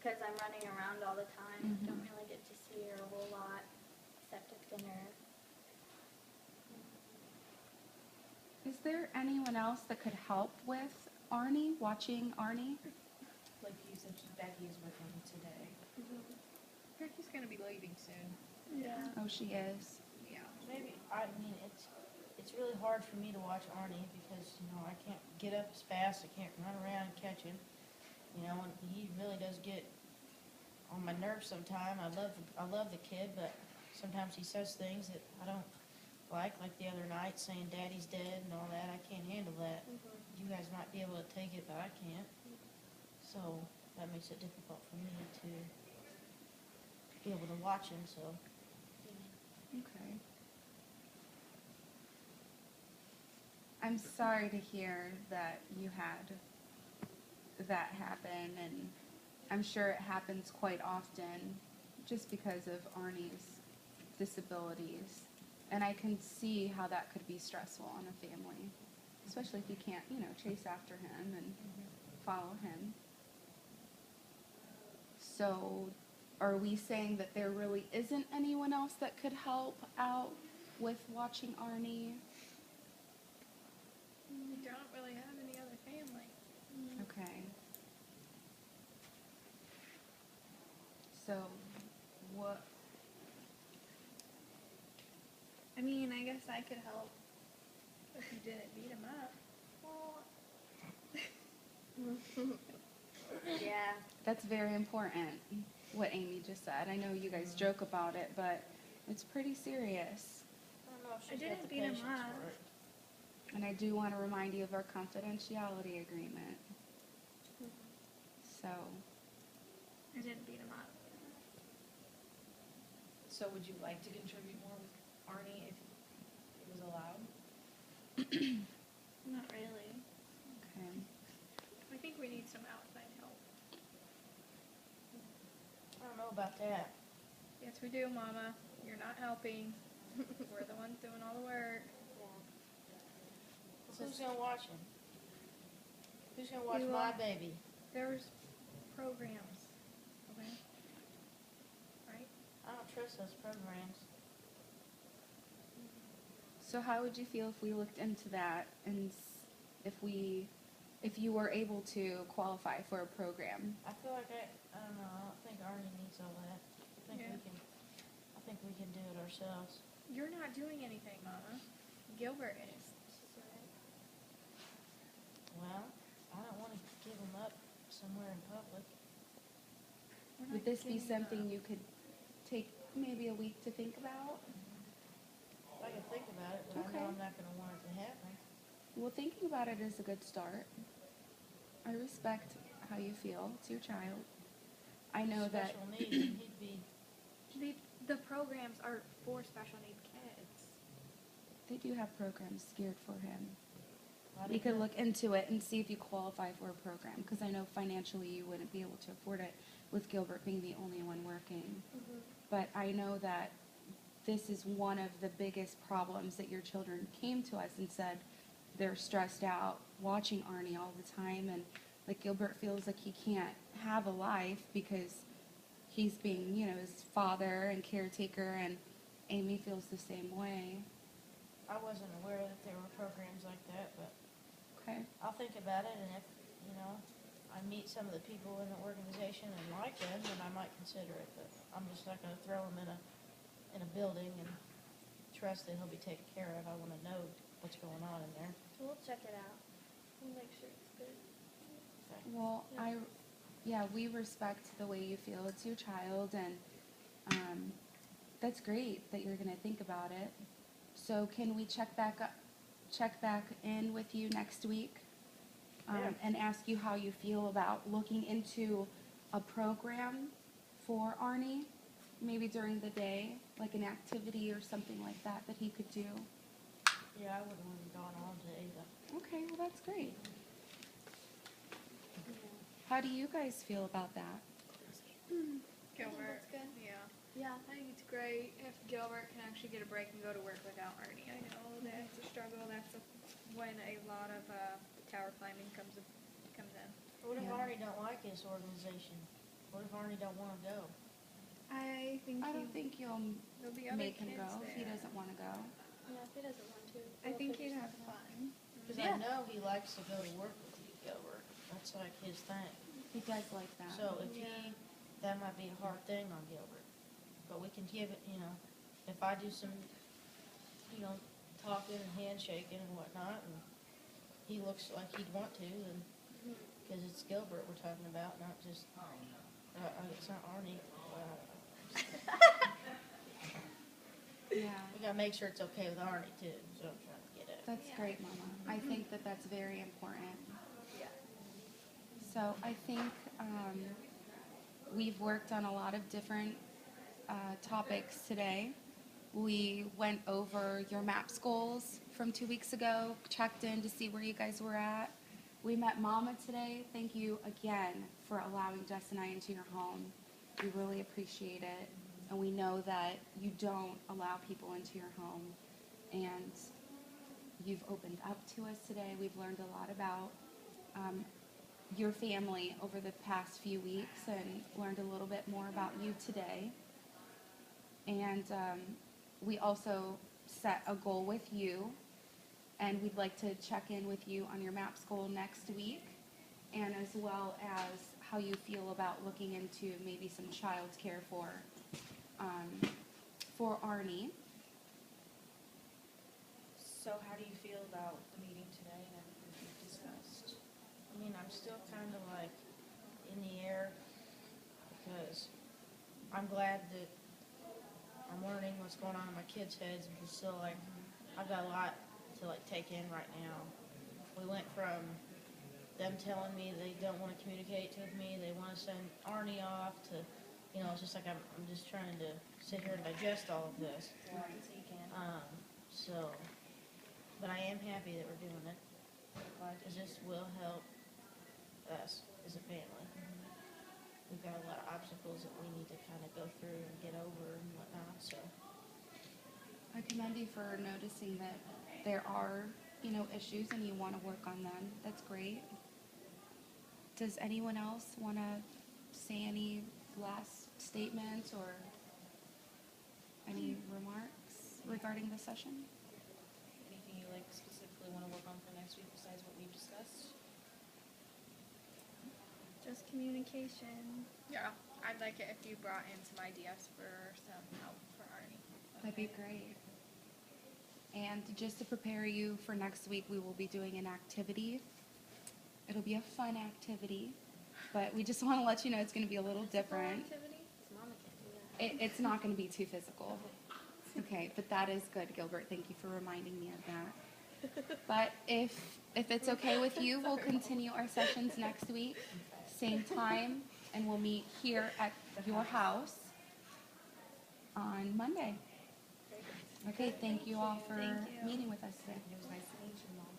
because I'm running around all the time. Mm-hmm. Don't really get to see her a whole lot, except at dinner. Is there anyone else that could help with Arnie, watching Arnie? Like you said, Becky is with him today. Becky's gonna be leaving soon. Yeah. Oh, she is. Yeah. Maybe, I mean, it's really hard for me to watch Arnie because, you know, I can't get up as fast, I can't run around and catch him. You know, and he really does get on my nerves sometimes. I love the kid, but sometimes he says things that I don't like the other night saying Daddy's dead and all that. I can't handle that. You guys might be able to take it, but I can't. So that makes it difficult for me to be able to watch him, so. Okay. I'm sorry to hear that you had that happen, and I'm sure it happens quite often just because of Arnie's disabilities. And I can see how that could be stressful on a family, especially if you can't, you know, chase after him and follow him. So, are we saying that there really isn't anyone else that could help out with watching Arnie? We don't really have any other family. Okay. So, what? I mean, I guess I could help if you didn't beat him up. Yeah. That's very important, what Amy just said. I know you guys joke about it, but it's pretty serious. I don't know if I she's got didn't the beat him patience up. for it. And I do want to remind you of our confidentiality agreement. So, I didn't beat him up. So would you like to contribute more with Arnie if it was allowed? Not really. okay. I think we need some outside help. I don't know about that. Yes, we do, Mama. You're not helping. We're the ones doing all the work. Who's gonna watch him? Who's gonna watch You my are. baby? There's programs. Okay? Right? I don't trust those programs. So how would you feel if we looked into that and if you were able to qualify for a program? I feel like I don't know, I don't think Arnie needs all that. Yeah. I think we can do it ourselves. You're not doing anything, Mama. Gilbert is. Well, I don't wanna give him up somewhere in public. We're not Would this be giving him something up. you could take maybe a week to think about? I can think about it, but I Okay. know I'm not gonna want it to happen. Well, thinking about it is a good start. I respect how you feel. It's your child. I know that Special needs, and he'd be, The programs are for special need kids. they do have programs geared for him. I We didn't could know. look into it and see if you qualify for a program, because I know financially you wouldn't be able to afford it with Gilbert being the only one working. But I know that this is one of the biggest problems that your children came to us and said they're stressed out watching Arnie all the time, and like Gilbert feels like he can't have a life because he's being, you know, his father and caretaker, and Amy feels the same way. I wasn't aware that there were programs like that, but Okay. I'll think about it, and if, you know, I meet some of the people in the organization and like them, then I might consider it, but I'm just not gonna throw him in a building and trust that he'll be taken care of. I wanna know what's going on in there. We'll check it out. We'll make sure it's good. Well, we respect the way you feel. It's your child, and that's great that you're gonna think about it. So can we check back in with you next week, Yeah. and ask you how you feel about looking into a program for Arnie, maybe during the day, like an activity or something like that he could do? Yeah, I wouldn't want him gone all day, but Okay, well that's great. How do you guys feel about that? Gilbert. that's good. Yeah. Yeah. I think it's great if Gilbert can actually get a break and go to work without Arnie. I know that's a struggle. That's when a lot of tower climbing comes in. what if Yeah. Arnie don't like his organization? What if Arnie don't wanna go? I think I don't think you'll there'll be other make him kids go if he there. doesn't want to go. Yeah, if he doesn't want to. I we'll think figure he'd have something out. fun. Cause Yeah. I know he likes to go to work with you, Gilbert. That's like his thing. He does like that. So if Yeah. that might be a hard thing on Gilbert. But we can give it, if I do some, talking and handshaking and whatnot, and he looks like he'd want to, then, cause it's Gilbert we're talking about, not just, it's not Arnie. Yeah, We gotta make sure it's okay with Arnie too, so I'm trying to get at. that's great, Mama. I think that that's very important. Yeah. So I think we've worked on a lot of different topics today. We went over your MAPS goals from 2 weeks ago, checked in to see where you guys were at. We met Mama today. Thank you again for allowing Jess and I into your home. We really appreciate it. And we know that you don't allow people into your home. And you've opened up to us today. We've learned a lot about your family over the past few weeks and learned a little bit more about you today. And we also set a goal with you, and we'd like to check in with you on your MAPS goal next week, and as well as how you feel about looking into maybe some childcare for Arnie. So how do you feel about the meeting today and everything we've discussed? I mean, I'm still kinda like in the air, because I'm glad that I'm learning what's going on in my kids' heads, and still like, I've got a lot to like take in right now. We went from them telling me they don't wanna communicate with me, they wanna send Arnie off, to, it's just like I'm just trying to sit here and digest all of this. Right, so you can. But I am happy that we're doing it, because this will help us as a family. We've got a lot of obstacles that we need to kind of go through and get over and whatnot, so. I commend you for noticing that there are, issues and you want to work on them. That's great. Does anyone else want to say any last statements or any remarks regarding the session? Anything you like specifically want to work on for next week besides what we've discussed? Just communication. Yeah, I'd like it if you brought in some ideas for some help for Arnie. That'd be great. And just to prepare you for next week, we will be doing an activity. It'll be a fun activity, but we just want to let you know it's going to be a little different. Activity? Mama can't do that. It's not going to be too physical. Okay, but that is good, Gilbert. Thank you for reminding me of that. But if it's okay with you, we'll continue our sessions next week, same time, and we'll meet here at your house on Monday. Okay, thank you all for Thank you. meeting with us today. It was nice to meet you, Mama.